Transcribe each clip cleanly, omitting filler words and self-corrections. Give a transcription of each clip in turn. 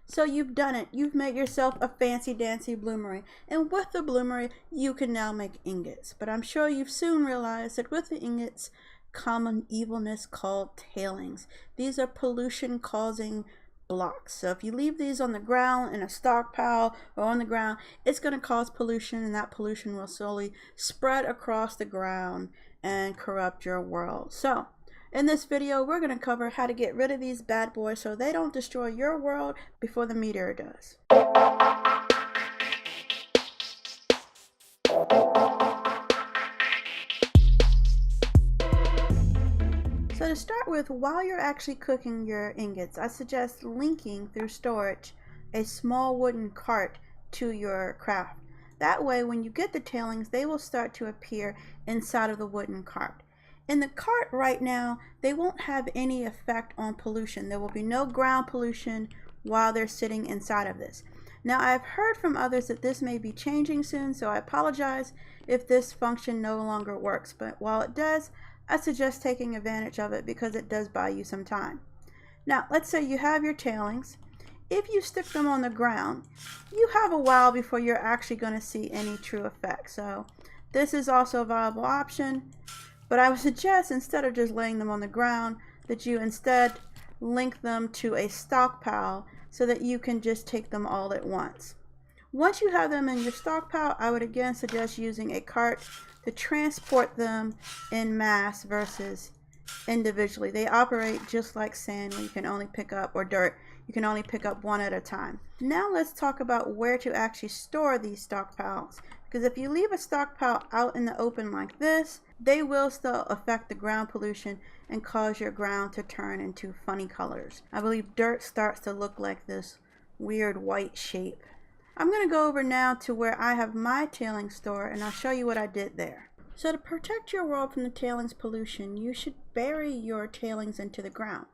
So you've done it. You've made yourself a fancy dancy bloomery. And with the bloomery, you can now make ingots. But I'm sure you've soon realized that with the ingots come an evilness called tailings. These are pollution causing blocks. So if you leave these on the ground in a stockpile or on the ground, it's going to cause pollution, and that pollution will slowly spread across the ground and corrupt your world. So in this video, we're going to cover how to get rid of these bad boys so they don't destroy your world before the meteor does. So to start with, while you're actually cooking your ingots, I suggest linking through storage a small wooden cart to your craft. That way, when you get the tailings, they will start to appear inside of the wooden cart. In the cart right now, they won't have any effect on pollution. There will be no ground pollution while they're sitting inside of this. Now, I've heard from others that this may be changing soon, so I apologize if this function no longer works. But while it does, I suggest taking advantage of it because it does buy you some time. Now, let's say you have your tailings. If you stick them on the ground, you have a while before you're actually going to see any true effect. So this is also a viable option. But I would suggest, instead of just laying them on the ground, that you instead link them to a stockpile so that you can just take them all at once. Once you have them in your stockpile, I would again suggest using a cart to transport them in mass versus individually. They operate just like sand, where you can only pick up, or dirt, you can only pick up one at a time. Now let's talk about where to actually store these stockpiles. Because if you leave a stockpile out in the open like this, they will still affect the ground pollution and cause your ground to turn into funny colors. I believe dirt starts to look like this weird white shape. I'm going to go over now to where I have my tailings store, and I'll show you what I did there. So to protect your world from the tailings pollution, you should bury your tailings into the ground.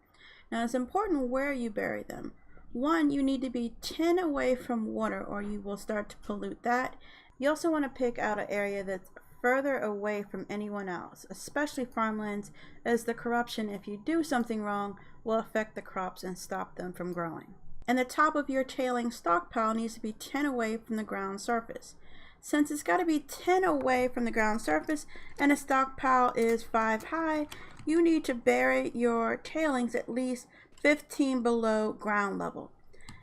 Now it's important where you bury them. One, you need to be 10 away from water or you will start to pollute that. You also want to pick out an area that's further away from anyone else, especially farmlands, as the corruption, if you do something wrong, will affect the crops and stop them from growing. And the top of your tailings stockpile needs to be 10 away from the ground surface. Since it's got to be 10 away from the ground surface and the stockpile is 5 high, you need to bury your tailings at least 15 below ground level.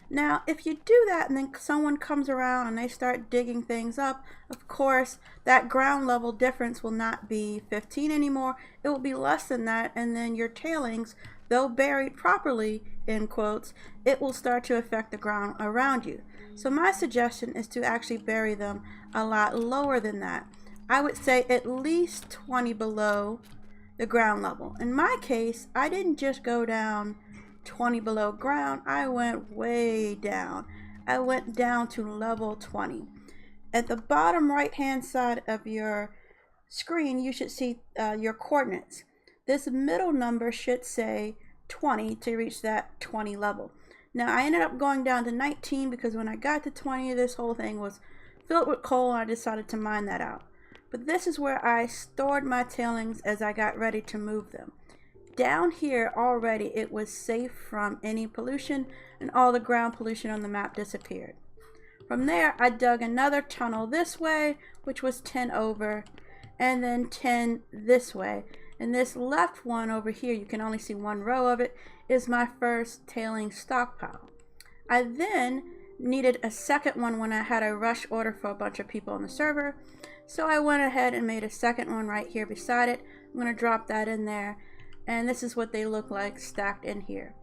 Now, if you do that and then someone comes around and they start digging things up, of course, that ground level difference will not be 15 anymore. It will be less than that, and then your tailings, though buried properly, in quotes, it will start to affect the ground around you. So my suggestion is to actually bury them a lot lower than that. I would say at least 20 below the ground level. In my case, I didn't just go down 20 below ground, I went way down. I went down to level 20. At the bottom right hand side of your screen, you should see your coordinates. This middle number should say 20 to reach that 20 level. Now I ended up going down to 19 because when I got to 20, this whole thing was filled with coal and I decided to mine that out. But this is where I stored my tailings as I got ready to move them. Down here already it was safe from any pollution and all the ground pollution on the map disappeared. From there I dug another tunnel this way, which was 10 over, and then 10 this way. And this left one over here, you can only see one row of it, is my first tailings stockpile. I then needed a second one when I had a rush order for a bunch of people on the server. So I went ahead and made a second one right here beside it. I'm going to drop that in there. And this is what they look like stacked in here.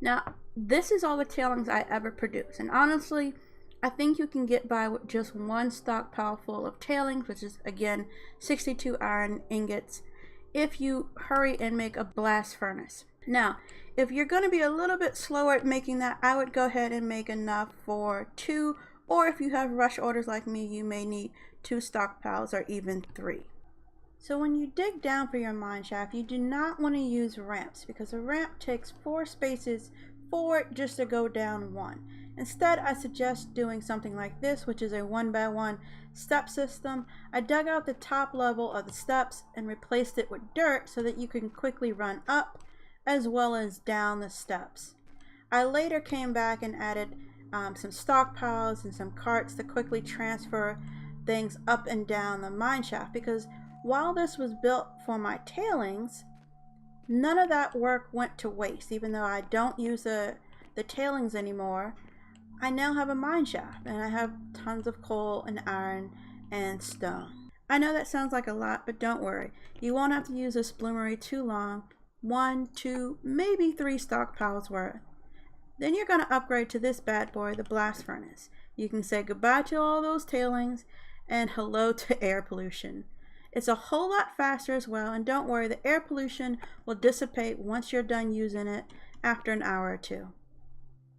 Now, this is all the tailings I ever produce. And honestly, I think you can get by with just one stockpile full of tailings, which is, again, 62 iron ingots, if you hurry and make a blast furnace. Now, if you're going to be a little bit slower at making that, I would go ahead and make enough for 2. Or if you have rush orders like me, you may need 2 stockpiles or even 3. So when you dig down for your mine shaft, you do not want to use ramps because a ramp takes 4 spaces forward just to go down 1. Instead, I suggest doing something like this, which is a 1x1 step system. I dug out the top level of the steps and replaced it with dirt so that you can quickly run up as well as down the steps. I later came back and added some stockpiles and some carts to quickly transfer things up and down the mine shaft, because while this was built for my tailings, none of that work went to waste. Even though I don't use the tailings anymore, I now have a mine shaft and I have tons of coal and iron and stone. I know that sounds like a lot, but don't worry. You won't have to use this bloomery too long. 1, 2, maybe 3 stockpiles worth. Then you're going to upgrade to this bad boy, the blast furnace. You can say goodbye to all those tailings and hello to air pollution. It's a whole lot faster as well, and don't worry, the air pollution will dissipate once you're done using it after an hour or 2.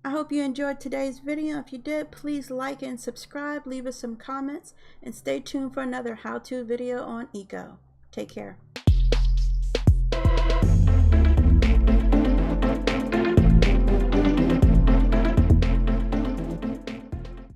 I hope you enjoyed today's video. If you did, please like and subscribe, leave us some comments, and stay tuned for another how-to video on eco. Take care.